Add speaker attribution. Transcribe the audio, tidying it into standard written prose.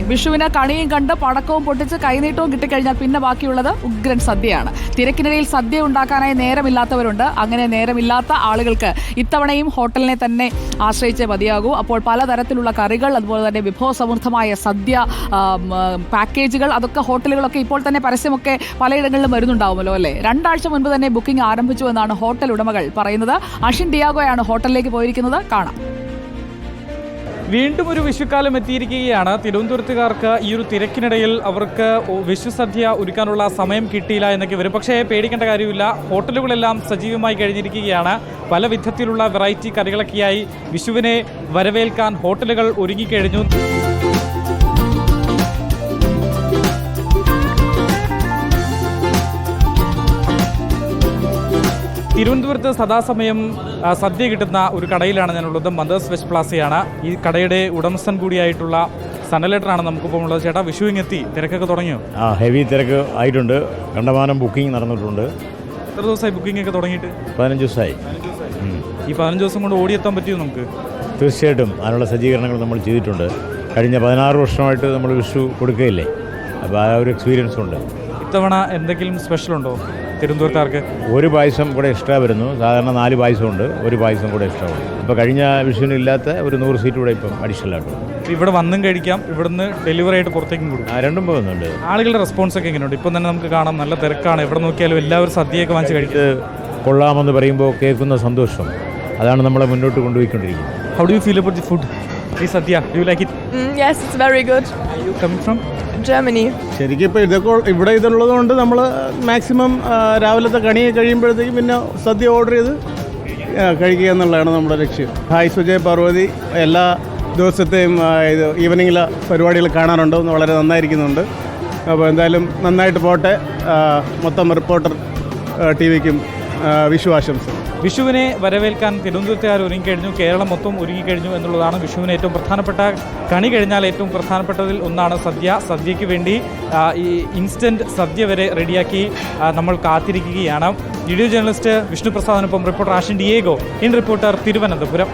Speaker 1: വിഷുവിന് കണിയും കണ്ട് പടക്കവും പൊട്ടിച്ച് കൈനീട്ടവും കിട്ടിക്കഴിഞ്ഞാൽ പിന്നെ ബാക്കിയുള്ളത് ഉഗ്രൻ സദ്യയാണ്. തിരക്കിനിടയിൽ സദ്യ ഉണ്ടാക്കാനായി നേരമില്ലാത്തവരുണ്ട്. അങ്ങനെ നേരമില്ലാത്ത ആളുകൾക്ക് ഇത്തവണയും ഹോട്ടലിനെ തന്നെ ആശ്രയിച്ചേ മതിയാകൂ. അപ്പോൾ പലതരത്തിലുള്ള കറികൾ, അതുപോലെ തന്നെ വിഭവസമൃദ്ധമായ സദ്യ പാക്കേജുകൾ, അതൊക്കെ ഹോട്ടലുകളൊക്കെ ഇപ്പോൾ തന്നെ പരസ്യമൊക്കെ പലയിടങ്ങളിലും വരുന്നുണ്ടാവുമല്ലോ അല്ലേ? 2 ആഴ്ച മുൻപ് തന്നെ ബുക്കിംഗ് ആരംഭിച്ചു എന്നാണ് ഹോട്ടൽ ഉടമകൾ പറയുന്നത്. അഷിൻ ഡിയാഗോയാണ് ഹോട്ടലിലേക്ക് പോയിരിക്കുന്നത്. കാണാം.
Speaker 2: വീണ്ടും ഒരു വിഷുക്കാലം എത്തിയിരിക്കുകയാണ്. തിരുവനന്തപുരത്തുകാർക്ക് ഈ ഒരു തിരക്കിനിടയിൽ അവർക്ക് വിഷുസദ്യ ഒരുക്കാനുള്ള സമയം കിട്ടിയില്ല എന്നൊക്കെ വരും. പക്ഷേ പേടിക്കേണ്ട കാര്യമില്ല. ഹോട്ടലുകളെല്ലാം സജീവമായി കഴിഞ്ഞിരിക്കുകയാണ്. പല വിധത്തിലുള്ള വെറൈറ്റി കറികളൊക്കെയായി വിഷുവിനെ വരവേൽക്കാൻ ഹോട്ടലുകൾ ഒരുങ്ങിക്കഴിഞ്ഞു. തിരുവനന്തപുരത്ത് സദാസമയം സദ്യ കിട്ടുന്ന ഒരു കടയിലാണ് ഞാനുള്ളത്. മദേഴ്സ് വെജ് പ്ലാസയാണ്. ഈ കടയുടെ ഉടമസ്ഥൻ കൂടിയായിട്ടുള്ള സനലേട്ടറാണ് നമുക്കിപ്പോൾ ഉള്ളത്. ചേട്ടാ, വിഷുവിങ് എത്തി, തിരക്കൊക്കെ തുടങ്ങിയോ?
Speaker 3: ഹെവി തിരക്ക് ആയിട്ടുണ്ട്. കണ്ടമാനം ബുക്കിംഗ് നടന്നിട്ടുണ്ട്.
Speaker 2: എത്ര ദിവസമായി ബുക്കിംഗ് ഒക്കെ തുടങ്ങിയിട്ട്?
Speaker 3: 15 ദിവസമായി.
Speaker 2: ഈ 15 ദിവസം കൊണ്ട് ഓടിയെത്താൻ പറ്റുമോ നമുക്ക്?
Speaker 3: തീർച്ചയായിട്ടും അതിനുള്ള സജ്ജീകരണങ്ങൾ നമ്മൾ ചെയ്തിട്ടുണ്ട്. കഴിഞ്ഞ 16 വർഷമായിട്ട് നമ്മൾ വിഷു കൊടുക്കുകയില്ലേ, അപ്പോൾ ആ ഒരു എക്സ്പീരിയൻസ് ഉണ്ട്.
Speaker 2: ഇത്തവണ എന്തെങ്കിലും സ്പെഷ്യലുണ്ടോ തിരുവനന്തപുരത്തുകാർക്ക്?
Speaker 3: ഒരു പായസം കൂടെ എക്സ്ട്രാ വരുന്നു. സാധാരണ 4 പായസമുണ്ട്, ഒരു പായസം കൂടെ എക്സ്ട്രാ ഉണ്ട്. ഇപ്പോൾ കഴിഞ്ഞ വിഷുവിന് ഇല്ലാത്ത ഒരു 100 സീറ്റ് കൂടെ ഇപ്പം അഡീഷണൽ ആയിട്ട്.
Speaker 2: ഇവിടെ വന്നും കഴിക്കാം, ഇവിടുന്ന് ഡെലിവറി ആയിട്ട് പുറത്തേക്കും കൊടുക്കും.
Speaker 3: രണ്ടും പോകുന്നുണ്ട്.
Speaker 2: ആളുകളുടെ റെസ്പോൺസ് ഒക്കെ എങ്ങനെയുണ്ട്? ഇപ്പം തന്നെ നമുക്ക് കാണാം, നല്ല തിരക്കാണ്. എവിടെ നോക്കിയാലും എല്ലാവരും സദ്യയൊക്കെ വാങ്ങിച്ച് കഴിക്കും.
Speaker 3: കൊള്ളാമെന്ന് പറയുമ്പോൾ കേൾക്കുന്ന സന്തോഷം, അതാണ് നമ്മളെ മുന്നോട്ട് കൊണ്ടുപോയിക്കൊണ്ടിരിക്കുന്നത്.
Speaker 2: How do you feel about the food? The sadhya, do you like it?
Speaker 4: Yes, it's very good.
Speaker 2: Are you coming from?
Speaker 4: Germany.
Speaker 5: ശരിക്കും ഇപ്പോൾ ഇതൊക്കെ ഇവിടെ ഇതുള്ളത് കൊണ്ട് നമ്മൾ മാക്സിമം രാവിലത്തെ കണി കഴിയുമ്പോഴത്തേക്കും പിന്നെ സദ്യ ഓർഡർ ചെയ്ത് കഴിക്കുക എന്നുള്ളതാണ് നമ്മുടെ ലക്ഷ്യം. ഹായ് സുജയ് പാർവതി. എല്ലാ ദിവസത്തെയും ഇത് ഈവനിങ്ങിലെ പരിപാടികൾ കാണാറുണ്ട്. വളരെ നന്നായിരിക്കുന്നുണ്ട്. അപ്പോൾ എന്തായാലും നന്നായിട്ട് പോട്ടെ. മൊത്തം റിപ്പോർട്ടർ ടിവിക്കും വിഷു ആശംസ.
Speaker 2: വിഷുവിനെ വരവേൽക്കാൻ തിരുവനന്തപുരത്തുകാർ ഒരുങ്ങിക്കഴിഞ്ഞു. കേരളം മൊത്തം ഒരുങ്ങിക്കഴിഞ്ഞു എന്നുള്ളതാണ് വിഷുവിന് ഏറ്റവും പ്രധാനപ്പെട്ട കണി. കഴിഞ്ഞാൽ ഏറ്റവും പ്രധാനപ്പെട്ടതിൽ ഒന്നാണ് സദ്യ. സദ്യയ്ക്ക് വേണ്ടി ഈ ഇൻസ്റ്റൻറ്റ് സദ്യ വരെ റെഡിയാക്കി നമ്മൾ കാത്തിരിക്കുകയാണ്. വീഡിയോ ജേർണലിസ്റ്റ് വിഷ്ണു പ്രസാദിനൊപ്പം reporter Ashin Diego, in reporter, Thiruvananthapuram.